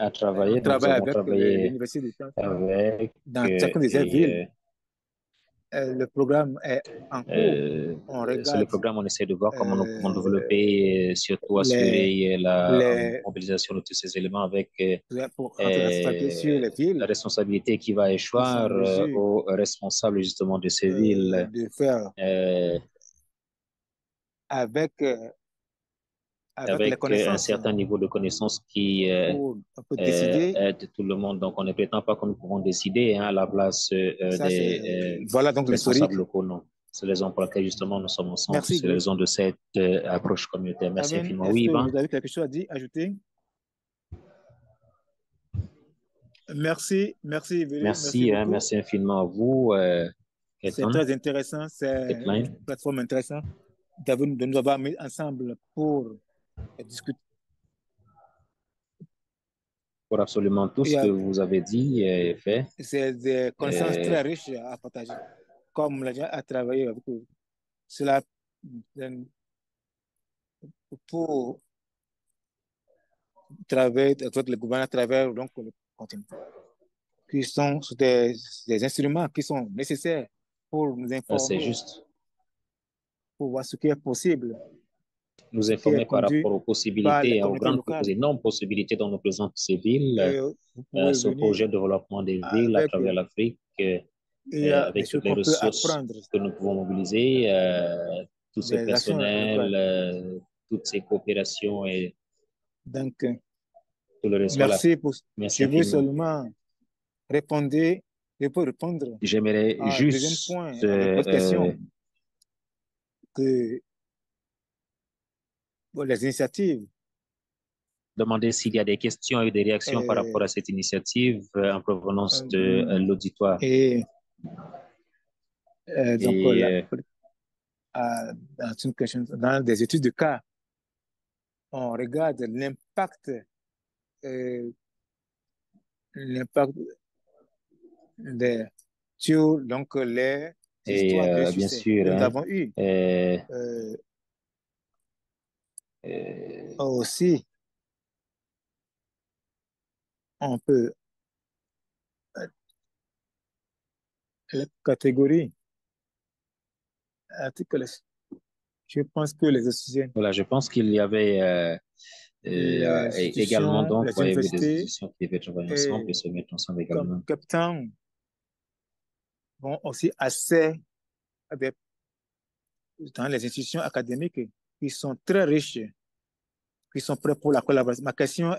On travailler. Donc, nous travaille avons avec travaillé l'Université de Stanford avec dans chacune des villes. Le programme est en cours. On sur le regarde programme, on essaie de voir comment nous pouvons euh, développer et surtout les, assurer la les, mobilisation de tous ces éléments avec pour rentrer dans responsabilité sur les la villes responsabilité qui va qui sont en échoir mesure aux responsables justement de ces villes de faire euh, avec, avec les avec un connaissances certain niveau de connaissance qui pour on peut décider. aide tout le monde. Donc, on ne prétend pas que nous pouvons décider à la place Ça, des voilà donc l'historique. responsables locaux, non. C'est la raison pour laquelle justement nous sommes ensemble. Merci, C'est la Greg. raison de cette approche communautaire. Merci Evan, infiniment. est-ce Oui, que Yvan. vous avez quelque chose à dire, ajouter? Merci, merci, merci Merci, beaucoup. merci infiniment à vous, C'est Ketan, très intéressant, c'est Ketline, une plateforme intéressante de nous avoir mis ensemble pour discuter. pour absolument tout ce que vous avez dit et fait. C'est des connaissances Euh, très riches à partager. Comme les gens à travailler avec eux. Cela pour travailler avec le gouvernement à travers donc, le continent, qui sont des instruments qui sont nécessaires pour nous c'est informer, juste pour voir ce qui est possible, nous ce qui est informer par conduit rapport aux par les possibilités, aux communautés grandes, aux locales. énormes possibilités dont nous présentent ces villes, Et vous pouvez ce venir projet de développement des villes à avec, travers l'Afrique, il y a des avec choses toutes les qu'on peut ressources apprendre, que nous pouvons mobiliser, tout ce des actions personnel, locales. toutes ces coopérations et Donc, tout le reste. Voilà. merci pour. Je Merci veux infiniment. seulement répondre, je peux répondre J'aimerais à un deuxième juste point avec votre question que bon, les initiatives demander s'il y a des questions et des réactions par rapport euh, à cette initiative en provenance de euh, l'auditoire. et donc Et dans une question, dans des études de cas, on regarde euh, l'impact sur donc les histoires de bien succès sûr, que nous hein, avons eues. euh, Euh, euh, aussi, on peut la catégorie articles. Je pense que les institutions, voilà, je pense qu'il y avait également, donc, les voyez-vous, des universités institutions qui devaient travailler ensemble et et se mettre ensemble comme également. Cape Town vont aussi accès à dans les institutions académiques qui sont très riches, qui sont prêts pour la collaboration. Ma question,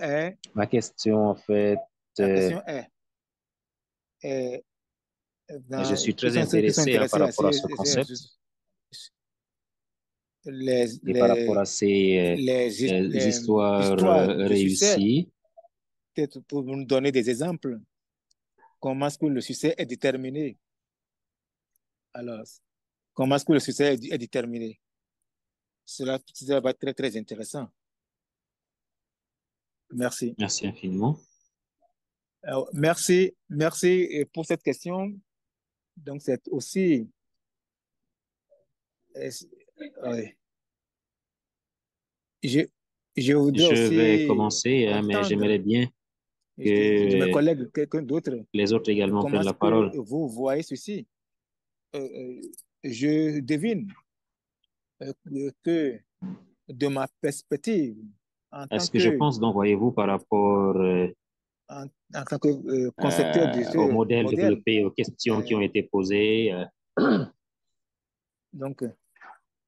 en fait, La euh, question est je suis qui très sont ceux qui sont intéressé hein, par intéressés à rapport à ce concept les, et par rapport les, à ces les histoires histoires de succès, réussies. peut-être pour nous donner des exemples, comment est-ce que le succès est déterminé. Alors, comment est-ce que le succès est déterminé? Cela va être très, très intéressant. Merci. Merci infiniment. Alors, merci pour cette question. Donc, c'est aussi, euh, ouais. je, je voudrais Je vais aussi commencer, hein, mais entendre j'aimerais bien de mes que collègues, quelqu'un d'autre, les autres également comment prennent est-ce la que parole. vous voyez ceci? Euh, euh, je devine que de ma perspective, en tant Est-ce que je que, pense donc, voyez-vous, par rapport en, en tant que concepteur de au ce modèle modèle, développé, aux questions qui ont euh, été posées, donc,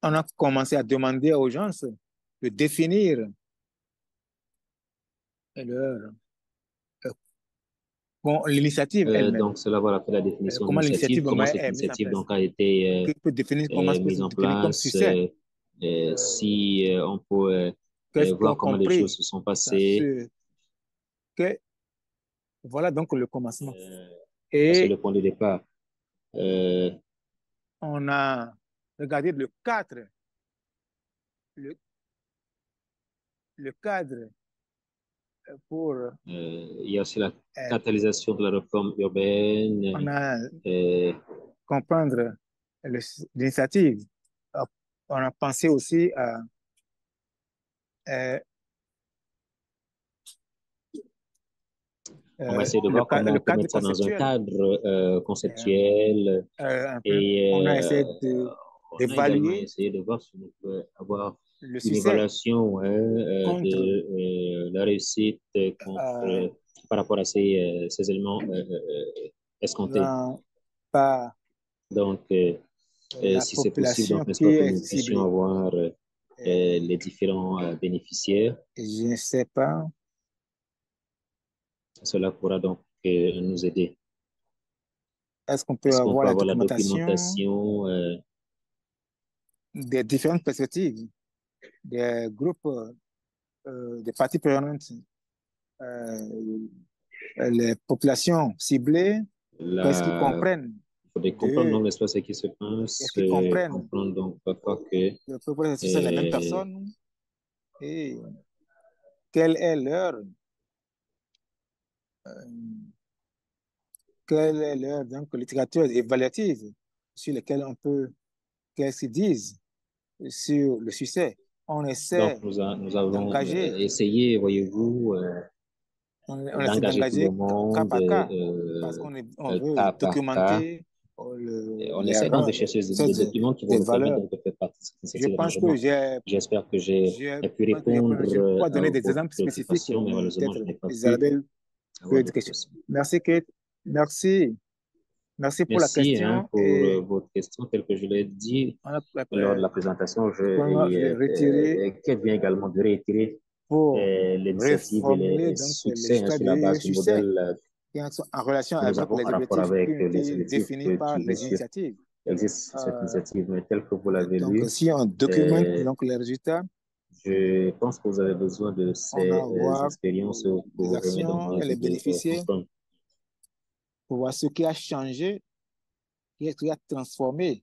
on a commencé à demander aux gens de définir leur, euh, l'initiative elle-même, donc cela va faire la définition comment d'initiative, l'initiative comment cette est mise en initiative place, donc a été qui peut définir, comment est-ce que mise c'est en défini comme place, succès, si on peut qu'est-ce qu'ils ont voir comment les choses compris se sont dans passées. que, voilà donc le commencement. Euh, ça, c'est Et le point de départ. Euh, On a regardé le, le cadre pour Il y a aussi la euh, catalysation de la réforme urbaine. on a euh, comprendre l'initiative. On a pensé aussi à euh, on va essayer de voir comment le on peut cadre mettre ça dans un conceptuel. cadre Euh, conceptuel. un peu, on a Et essayé on a également d'évaluer essayé de voir si on peut avoir le une succès évaluation contre de la réussite euh, par rapport à ces éléments escomptés. dans, par Donc, la si c'est possible, donc, population n'est-ce qui pas, que est nous puissions ciblée. avoir Euh, les différents bénéficiaires. je ne sais pas, Cela pourra donc nous aider. est-ce qu'on peut Est-ce qu'on avoir peut la avoir la documentation documentation des différentes perspectives des groupes, des parties prenantes, euh, les populations ciblées, qu'est-ce qu'ils la, comprennent il faudrait comprendre donc, de, n'est-ce pas, ce qui se est-ce passe, qu'ils comprennent comprendre donc parfois que que peut-être ce sont les mêmes euh, personnes et quelle est euh, quelle est leur donc, littérature évaluative sur laquelle on peut, qu'est-ce qu'ils disent sur le succès. On donc essaie nous avons d'engager, essayé, voyez-vous, on essaie d'engager tout le d'engager cas monde par cas parce on veut cas par cas. documenter Et on les, essaie donc de chercher des documents qui vont des nous permettre valeurs. donc de faire partie de cette Je initiative pense que d'arrangement. J'espère que j'ai pu répondre je peux pas donner à des vos exemples spécifiques, préoccupations, mais mais malheureusement, peut-être je n'ai pas pu Isabelle peut avoir dire d'autres quelque chose. questions. Merci, Kate. Merci. Merci pour la Merci hein, question pour et votre question. Tel que je l'ai dit lors de après, la présentation, je vais retirer Kate vient également de réitérer pour l'initiative et reformuler les donc les succès hein, résultats sur la de base du succès modèle qui sont en relation que nous avec avons les en rapport objectifs qui avec ont les été objectifs définis par qui, bien les sûr, initiatives. existent sur cette Euh, initiative. Mais tel que vous l'avez donc, lu, si on documente euh, donc les résultats, je pense que vous avez besoin de on va ces voir expériences les pour remettre dans actions et mesure les de bénéficiaires comprendre. pour voir ce qui a changé, ce qui a transformé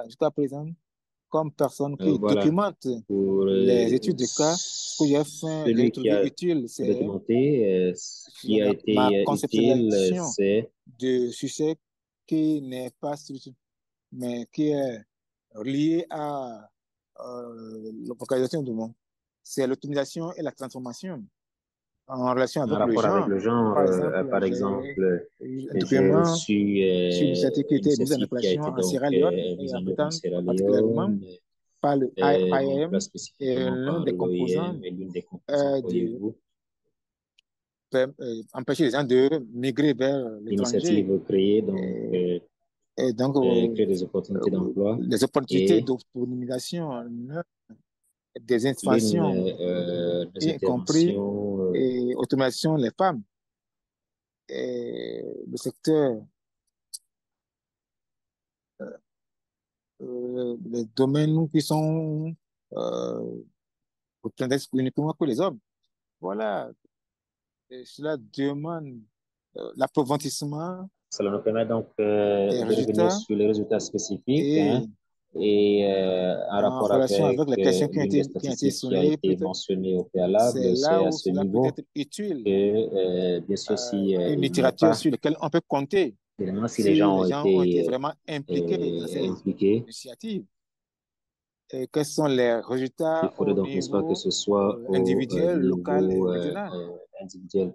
jusqu'à présent comme personne qui Voilà, documente pour les études de cas. Ce que j'ai celui qui trouvé a utile, c'est documenté, ce qui a ma été utile, conceptualisation c'est de succès qui n'est pas structuré, mais qui est lié à la focalisation du monde. C'est l'optimisation et la transformation en relation en avec le rapport avec genre. le genre. Par J'ai exemple, eu un j'ai document reçu sur l'initiative qui une était mise en initiative qui a application été en donc Sierra Leone et mise en en œuvre en Freetown, Sierra particulièrement Leone, par le mis en IAM place et spécifiquement par l'OIM, et l'une des composantes, de voyez-vous, empêcher les gens de migrer vers l'étranger. l'initiative créée donc Et donc, crée des opportunités d'emploi les opportunités et d'autonomisation, des l'une informations, des y compris interventions et automatisation les femmes. Et le secteur, les domaines qui sont représentés uniquement pour les hommes. Voilà. Et cela demande l'approfondissement cela nous permet donc des de revenir résultats sur les résultats spécifiques hein, et et en en rapport relation avec avec les questions l'une des qui ont été statistiques qui a soulignées plus été tôt. mentionnée au C'est préalable, c'est là à où ce cela peut niveau être utile, que, bien sûr, si une il n'y a littérature pas, sur laquelle on peut compter évidemment, si les si gens ont les gens ont été été vraiment impliqués dans ces impliqués, initiatives. Et quels sont les il résultats faudrait au donc, n'est-ce pas, que niveau ce soit au individuel, local et niveau régional? individuel.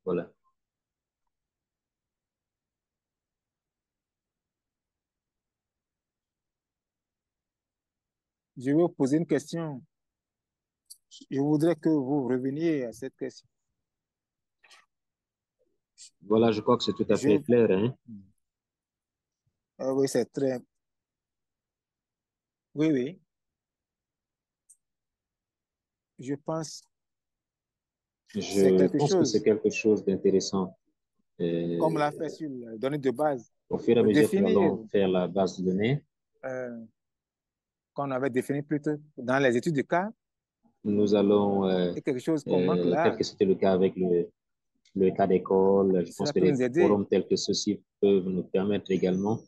Voilà. Je vais vous poser une question. Je voudrais que vous reveniez à cette question. Voilà, je crois que c'est tout à Je, fait clair, hein. oui, c'est très, oui, oui. Je pense que c'est Je quelque pense que c'est chose, quelque chose d'intéressant. comme Euh, on l'a fait sur la donnée de base, Au fur et à de mesure que nous définir, allons faire la base de données, euh, qu'on avait défini plus tôt dans les études de cas, nous allons, et quelque chose qu'on manque tel là. que c'était le cas avec le cas d'école, je pense Cela que peut les nous aider. forums tels que ceux-ci peuvent nous permettre également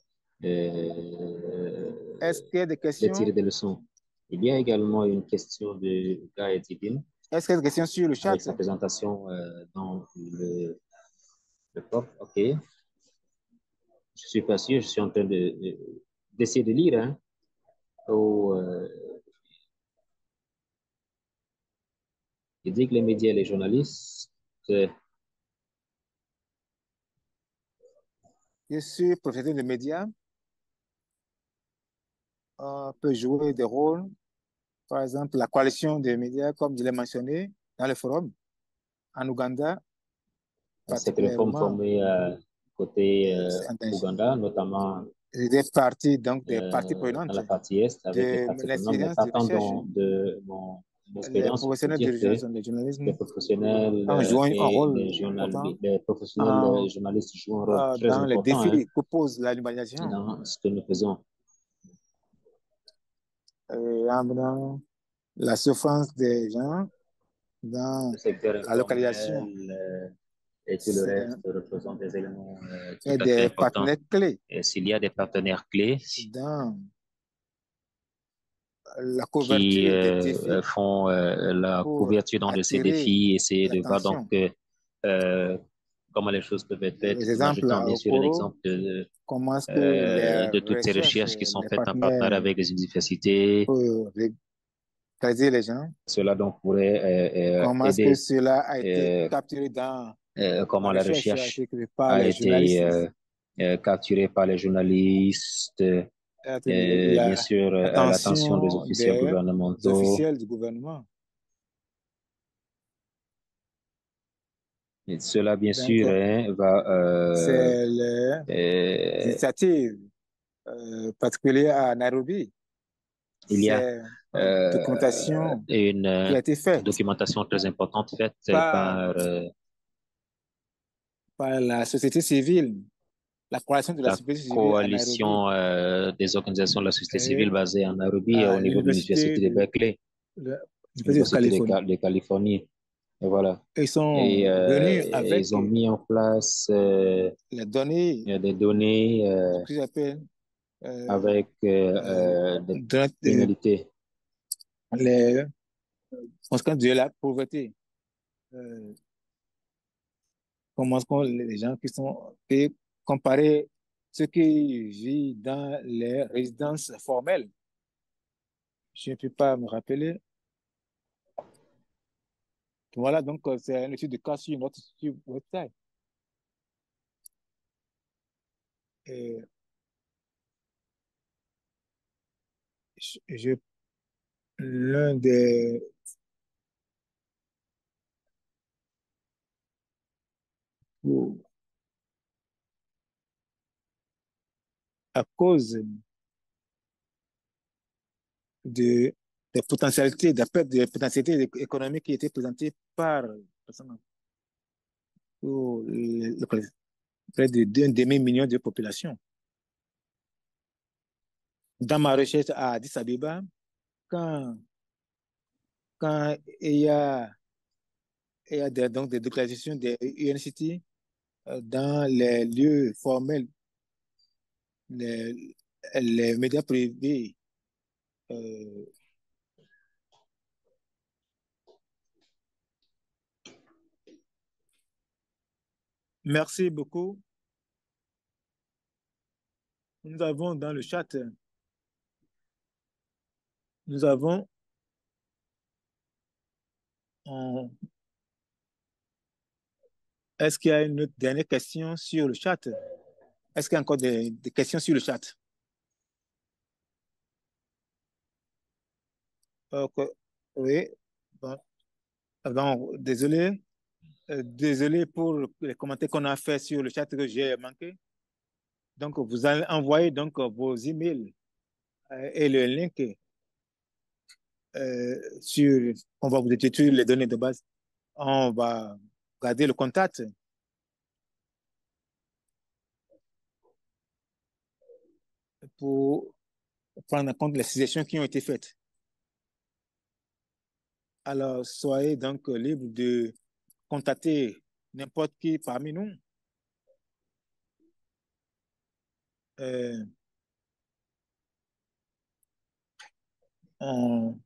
Est-ce qu'il y a des de tirer questions? des leçons. Il y a également une question de Guy Edidine Est-ce qu'il y a des questions sur le avec chat? sa présentation dans le POP. OK. Je suis pas sûr, je suis en train d'essayer de lire. Hein. Au, il dit que les médias et les journalistes, Je suis professeur de médias, peut jouer des rôles. Par exemple, la coalition des médias, comme je l'ai mentionné dans le forum, en Ouganda, cette réforme particulièrement, formée côté c'est un danger. Ouganda, notamment Des parties, donc des parties dans prenantes la partie est, avec les de parties prenantes, mais l'expérience de partant recherche. de mon Les expérience, je peux professionnels de dire que recherche de les journalisme professionnels ont joué un et rôle important les professionnels en, journalistes jouent un rôle très dans les important hein, défis que pose l'urbanisation, dans ce que nous faisons. dans la souffrance des gens, Le dans secteur la localisation. informel et tout le C'est reste représentent des éléments tout et à fait des importants. partenaires clés Et s'il y a des partenaires clés dans la qui couverture des défis font la pour couverture de ces attirer défis, essayer de voir donc l'attention. euh, comment les choses peuvent être faites, Les en exemples ajoutant bien au sûr un Coro, exemple comment est-ce que les de toutes ces recherches, recherches qui sont les faites en partenariat partenaires avec les universités. peuvent localiser les gens, Cela donc pourrait comment est-ce que aider cela a été euh, capturé dans la comment la recherche a recherche été faite par a les été journalistes, capturée par les journalistes, bien sûr l'attention des l'attention officiels des gouvernementaux. officiels du gouvernement. Et cela, bien Donc, sûr, hein, va c'est les euh, initiatives particulières à Nairobi. il y a C'est une documentation une qui a été faite documentation très importante faite par, par la société civile, la coalition de la la société civile à Nairobi coalition des organisations de la société civile et basée en Nairobi à au niveau de l'Université de Berkeley, l'Université de l'Université Californie. De Californie. Et voilà. Ils sont venus Et avec ils ont mis en place les données, des données ce que j'appelle avec des de- pénalités. les conséquences de la pauvreté. Euh, Comment est-ce que les gens qui sont et comparer ce qui vit dans les résidences formelles. Je ne peux pas me rappeler. Voilà, donc c'est une étude de cas sur notre website. Et je, l'un des pour- à cause de des potentialités, d'appel des potentialités économiques qui étaient présentées par pour près de 2,5 millions de population. Dans ma recherche à Addis Abeba, quand, quand il y a donc des déclarations des UNCT dans les lieux formels, les, les médias privés euh, merci beaucoup. Nous avons dans le chat, nous avons en- est-ce qu'il y a une autre dernière question sur le chat? Est-ce qu'il y a encore des questions sur le chat? Ok. Oui. Bon. Désolé. Désolé pour les commentaires qu'on a fait sur le chat que j'ai manqué. Donc, vous allez envoyer donc vos emails et le link on va vous étudier les données de base. On va garder le contact pour prendre en compte les suggestions qui ont été faites. Alors, soyez donc libre de contacter n'importe qui parmi nous. on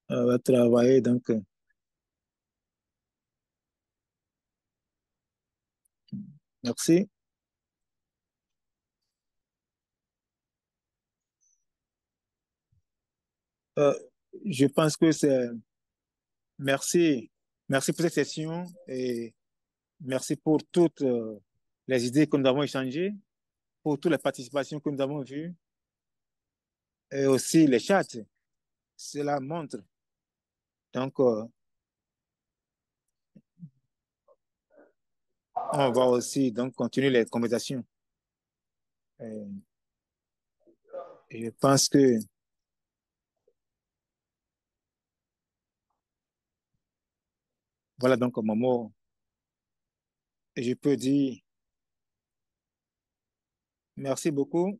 va travailler. Donc, merci. Euh, je pense que c'est merci. Merci pour cette session et merci pour toutes les idées que nous avons échangées, pour toutes les participations que nous avons vues et aussi les chats. Cela montre. Donc, on va aussi donc continuer les conversations. Et je pense que voilà donc mon mot. Et je peux dire merci beaucoup.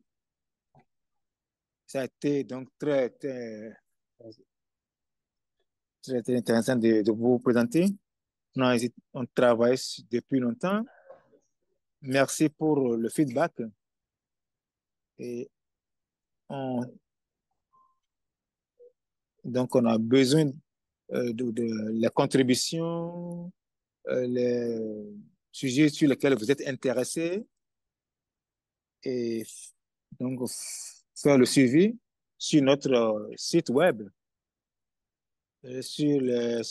Ça a été donc très intéressant de vous présenter. On travaille depuis longtemps. Merci pour le feedback. Et on, donc, on a besoin de la contribution, les sujets sur lesquels vous êtes intéressés et donc faire le suivi sur notre site web, sur les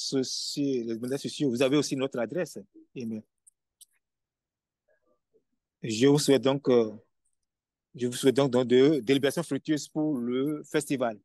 médias sociaux. Vous avez aussi notre adresse email. Je vous souhaite donc, je vous souhaite donc de délibérations fructueuses pour le festival.